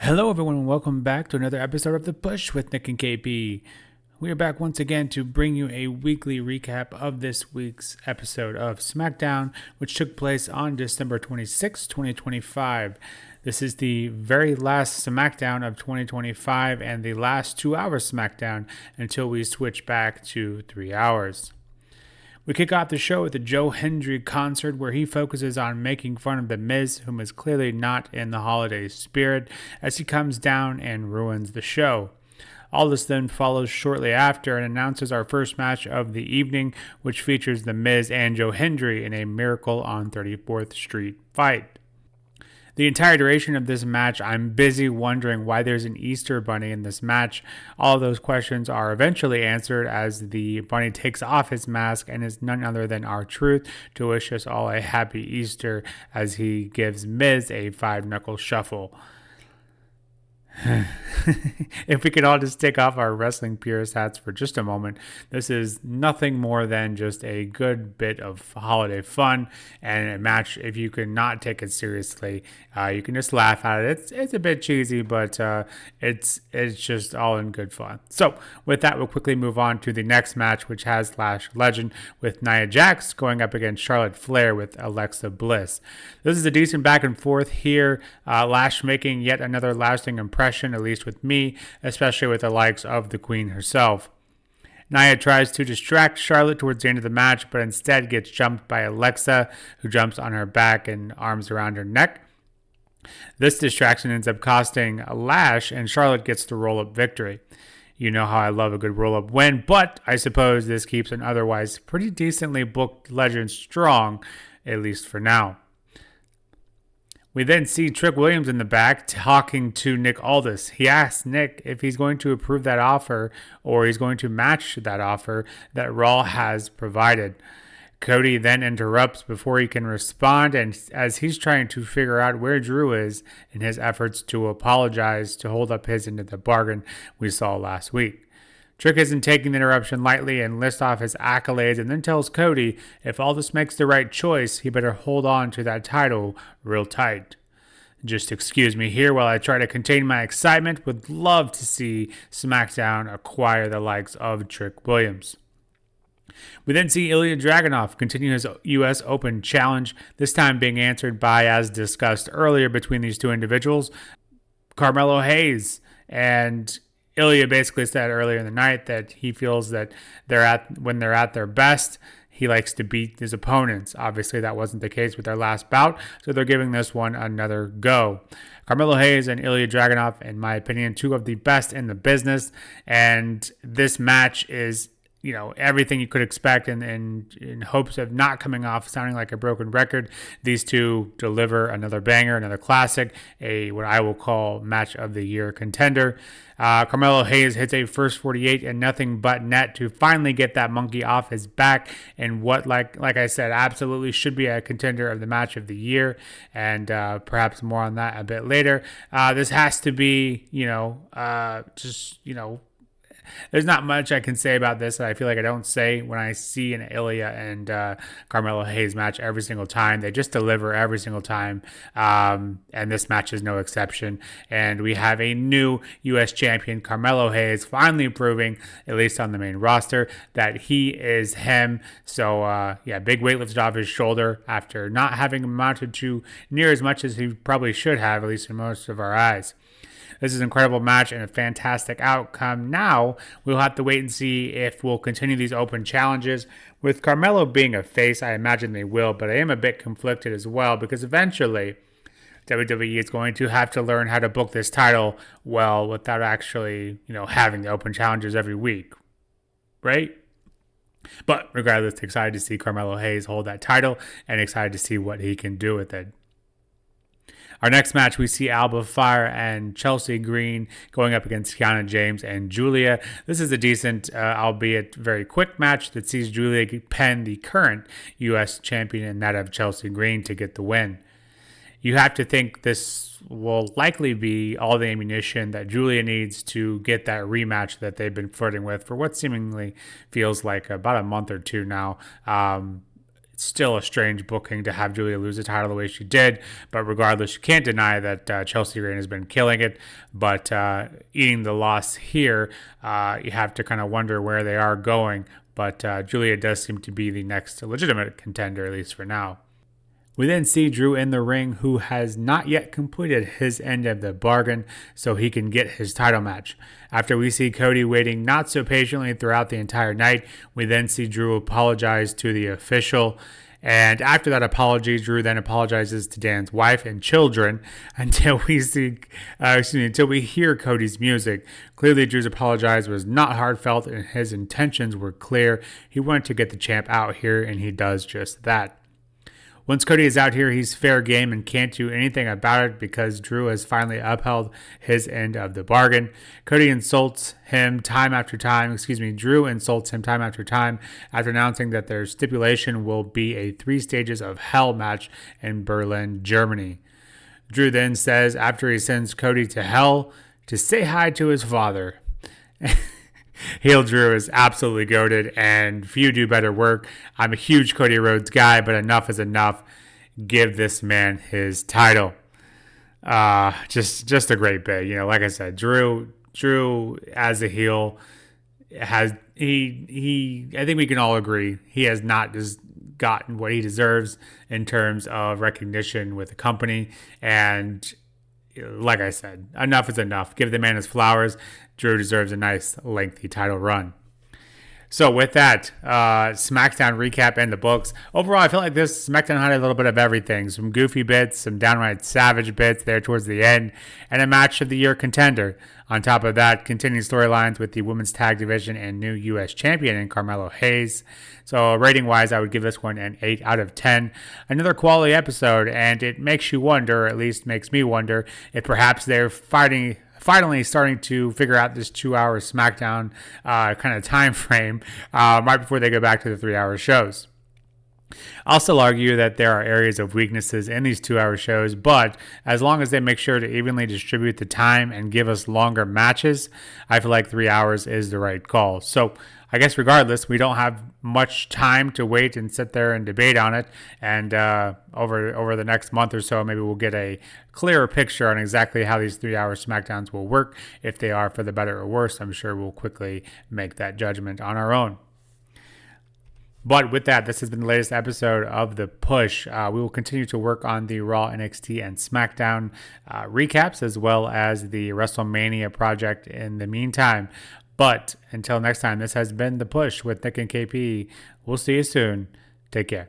Hello, everyone, and welcome back to another episode of The Push with Nick and KP. We are back once again to bring you a weekly recap of this week's episode of SmackDown, which took place on December 26, 2025. This is the very last SmackDown of 2025 and the last 2 hours SmackDown until we switch back to 3 hours. We kick off the show with the Joe Hendry concert where he focuses on making fun of The Miz, whom is clearly not in the holiday spirit, as he comes down and ruins the show. All this then follows shortly after and announces our first match of the evening, which features The Miz and Joe Hendry in a Miracle on 34th Street fight. The entire duration of this match, I'm busy wondering why there's an Easter bunny in this match. All of those questions are eventually answered as the bunny takes off his mask and is none other than R-Truth to wish us all a happy Easter as he gives Miz a 5-knuckle shuffle. If we could all just take off our wrestling purist hats for just a moment, this is nothing more than just a good bit of holiday fun and a match. If you can not take it seriously, you can just laugh at it. It's a bit cheesy, but it's just all in good fun. So with that, we'll quickly move on to the next match, which has Lash Legend with Nia Jax going up against Charlotte Flair with Alexa Bliss. This is a decent back and forth here. Lash making yet another lasting impression, at least with me, especially with the likes of the Queen herself. Nia tries to distract Charlotte towards the end of the match, but instead gets jumped by Alexa, who jumps on her back and arms around her neck. This distraction ends up costing Lash, and Charlotte gets the roll-up victory. You know how I love a good roll-up win, but I suppose this keeps an otherwise pretty decently booked Legend strong, at least for now. We then see Trick Williams in the back talking to Nick Aldis. He asks Nick if he's going to approve that offer or he's going to match that offer that Raw has provided. Cody then interrupts before he can respond, and as he's trying to figure out where Drew is in his efforts to apologize to hold up his end of the bargain we saw last week. Trick isn't taking the interruption lightly and lists off his accolades and then tells Cody if Aldis makes the right choice, he better hold on to that title real tight. Just excuse me here while I try to contain my excitement. Would love to see SmackDown acquire the likes of Trick Williams. We then see Ilya Dragunov continue his U.S. Open challenge, this time being answered by, as discussed earlier between these two individuals, Carmelo Hayes. And Ilya basically said earlier in the night that he feels that when they're at their best, he likes to beat his opponents. Obviously, that wasn't the case with their last bout, so they're giving this one another go. Carmelo Hayes and Ilya Dragunov, in my opinion, two of the best in the business, and this match is, everything you could expect, and in hopes of not coming off sounding like a broken record, these two deliver another banger, another classic, what I will call match of the year contender. Carmelo Hayes hits a first 48 and nothing but net to finally get that monkey off his back, and what, like I said, absolutely should be a contender of the match of the year, and perhaps more on that a bit later. This has to be, there's not much I can say about this that I feel like I don't say when I see an Ilya and Carmelo Hayes match every single time. They just deliver every single time, and this match is no exception. And we have a new U.S. champion, Carmelo Hayes, finally proving, at least on the main roster, that he is him. So, big weight lifted off his shoulder after not having amounted to near as much as he probably should have, at least in most of our eyes. This is an incredible match and a fantastic outcome. Now, we'll have to wait and see if we'll continue these open challenges. With Carmelo being a face, I imagine they will, but I am a bit conflicted as well because eventually WWE is going to have to learn how to book this title well without actually, having the open challenges every week, right? But regardless, excited to see Carmelo Hayes hold that title and excited to see what he can do with it. Our next match, we see Alba Fire and Chelsea Green going up against Kiana James and Julia. This is a decent, albeit very quick match that sees Julia pen the current U.S. champion and that of Chelsea Green to get the win. You have to think this will likely be all the ammunition that Julia needs to get that rematch that they've been flirting with for what seemingly feels like about a month or two now. Still a strange booking to have Julia lose the title the way she did, but regardless, you can't deny that Chelsea Green has been killing it. But eating the loss here, you have to kind of wonder where they are going. But Julia does seem to be the next legitimate contender, at least for now. We then see Drew in the ring, who has not yet completed his end of the bargain, so he can get his title match. After we see Cody waiting not so patiently throughout the entire night, we then see Drew apologize to the official. And after that apology, Drew then apologizes to Dan's wife and children until we hear Cody's music. Clearly, Drew's apology was not heartfelt and his intentions were clear. He wanted to get the champ out here, and he does just that. Once Cody is out here, he's fair game and can't do anything about it because Drew has finally upheld his end of the bargain. Drew insults him time after time after announcing that their stipulation will be a 3 stages of hell match in Berlin, Germany. Drew then says, after he sends Cody to hell, to say hi to his father. Heel Drew is absolutely goated, and few do better work. I'm a huge Cody Rhodes guy, but enough is enough. Give this man his title. Just a great bit. Like I said, Drew as a heel I think we can all agree he has not just gotten what he deserves in terms of recognition with the company. And like I said, enough is enough. Give the man his flowers. Drew deserves a nice, lengthy title run. So with that, SmackDown recap and the books. Overall, I feel like this SmackDown had a little bit of everything. Some goofy bits, some downright savage bits there towards the end, and a match of the year contender. On top of that, continuing storylines with the women's tag division and new U.S. champion in Carmelo Hayes. So rating-wise, I would give this one an 8 out of 10. Another quality episode, and it makes you wonder, or at least makes me wonder, if perhaps they're finally starting to figure out this 2-hour SmackDown kind of time frame right before they go back to the 3-hour shows. I'll still argue that there are areas of weaknesses in these 2-hour shows, but as long as they make sure to evenly distribute the time and give us longer matches, I feel like 3 hours is the right call. So I guess regardless, we don't have much time to wait and sit there and debate on it. And over the next month or so, maybe we'll get a clearer picture on exactly how these 3-hour SmackDowns will work. If they are for the better or worse, I'm sure we'll quickly make that judgment on our own. But with that, this has been the latest episode of The Push. We will continue to work on the Raw, NXT, and SmackDown recaps, as well as the WrestleMania project in the meantime. But until next time, this has been The Push with Nick and KP. We'll see you soon. Take care.